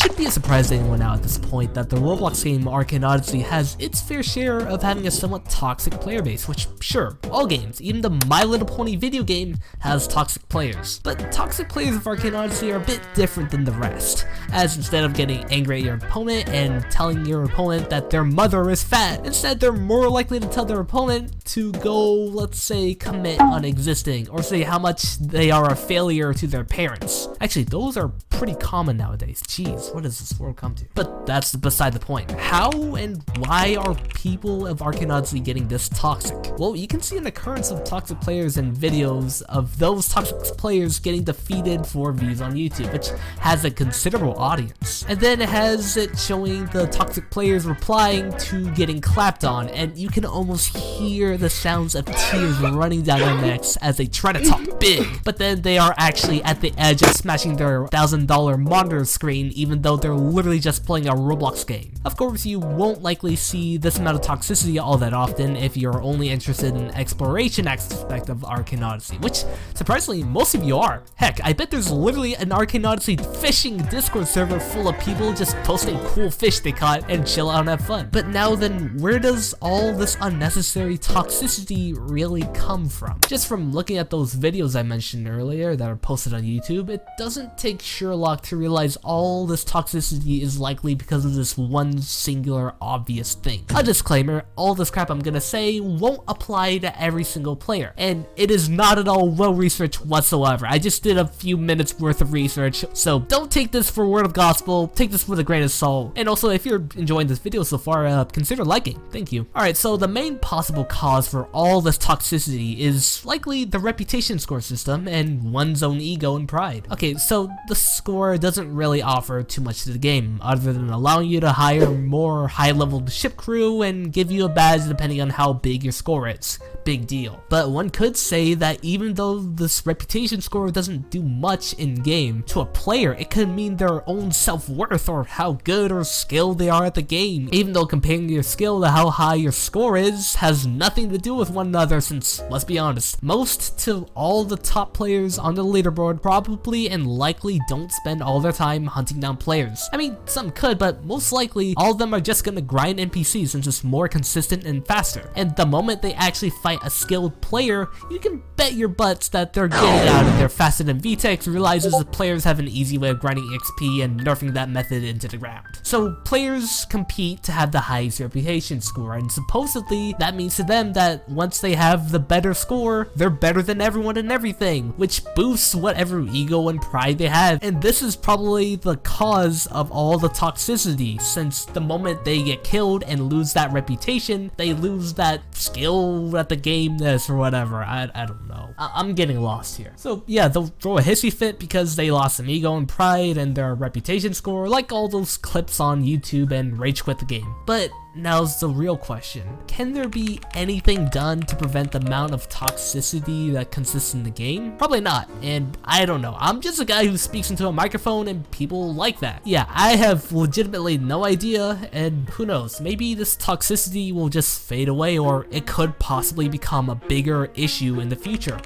shouldn't be a surprise to anyone now at this point that the Roblox game Arcane Odyssey has its fair share of having a somewhat toxic player base, which sure, all games, even the My Little Pony video game has toxic players. But toxic players of Arcane Odyssey are a bit different than the rest, as instead of getting angry at your opponent and telling your opponent that their mother is fat, instead they're more likely to tell their opponent to go, let's say, commit on existing, or say how much they are a failure to their parents. Actually, those are pretty common nowadays. Jeez, what does this world come to? But that's beside the point. How and why are people of Arcane Odyssey getting this toxic? Well, you can see an occurrence of toxic players in videos of those toxic players getting defeated for views on YouTube, which has a considerable audience. And then it has it showing the toxic players replying to getting clapped on, and you can almost hear the sounds of tears running down their necks as they try to talk big, but then they are actually at the edge of smashing their $1,000 monitor screen even though they're literally just playing a Roblox game. Of course, you won't likely see this amount of toxicity all that often if you're only interested in the exploration aspect of Arcane Odyssey, which surprisingly most of you are. Heck, I bet there's literally an Arcane Odyssey fishing Discord server full of people just posting cool fish they caught and chill out and have fun. But now then, where does all this unnecessary toxicity really come from? Just from looking at those videos I mentioned earlier that are posted on YouTube, it doesn't take Sherlock to realize all this toxicity is likely because of this one singular obvious thing. A disclaimer, all this crap I'm gonna say won't apply to every single player, and it is not at all well researched whatsoever. I just did a few minutes worth of research, so don't take this for word of gospel, take this with a grain of salt. And also, if you're enjoying this video so far, consider liking. Thank you. Alright, so the main possible cause for all this toxicity is likely the reputation score system and one's own ego and pride. Okay, so the score doesn't really offer too much to the game, other than allowing you to hire more high-level ship crew and give you a badge depending on how big your score is. Big deal. But one could say that even though this reputation score doesn't do much in-game, to a player it could mean their own self-worth or how good or skilled they are at the game, even though comparing your skill to how high your score is has nothing to do with one another, since, let's be honest, most to all the top players on the leaderboard probably and likely don't spend all their time hunting down players. I mean, some could, but most likely all of them are just gonna grind NPCs since it's more consistent and faster. And the moment they actually fight a skilled player, you can bet your butts that they're getting out of their faster than VTEX realizes the players have an easy way of grinding XP and nerfing that method into the ground. So players compete to have the highest reputation score, and supposedly that means to them that once they have the better score, they're better than everyone and everything, which boosts whatever ego and pride they have. And this is probably the cause of all the toxicity, since the moment they get killed and lose that reputation, they lose that skill at the gameness or whatever. I don't know. I'm getting lost here. So yeah, they'll throw a hissy fit because they lost some ego and pride and their reputation score, like all those clips on YouTube, and rage quit the game. But now's the real question. Can there be anything done to prevent the amount of toxicity that consists in the game? Probably not, and I don't know. I'm just a guy who speaks into a microphone and people like that. Yeah, I have legitimately no idea, and who knows, maybe this toxicity will just fade away, or it could possibly become a bigger issue in the future.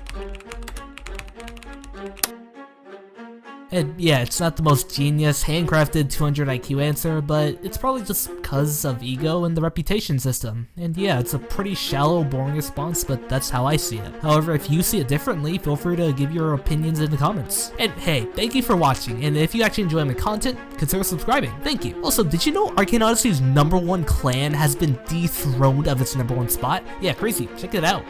And yeah, it's not the most genius, handcrafted 200 IQ answer, but it's probably just because of ego and the reputation system. And yeah, it's a pretty shallow, boring response, but that's how I see it. However, if you see it differently, feel free to give your opinions in the comments. And hey, thank you for watching, and if you actually enjoy my content, consider subscribing. Thank you. Also, did you know Arcane Odyssey's #1 clan has been dethroned of its #1 spot? Yeah, crazy. Check it out.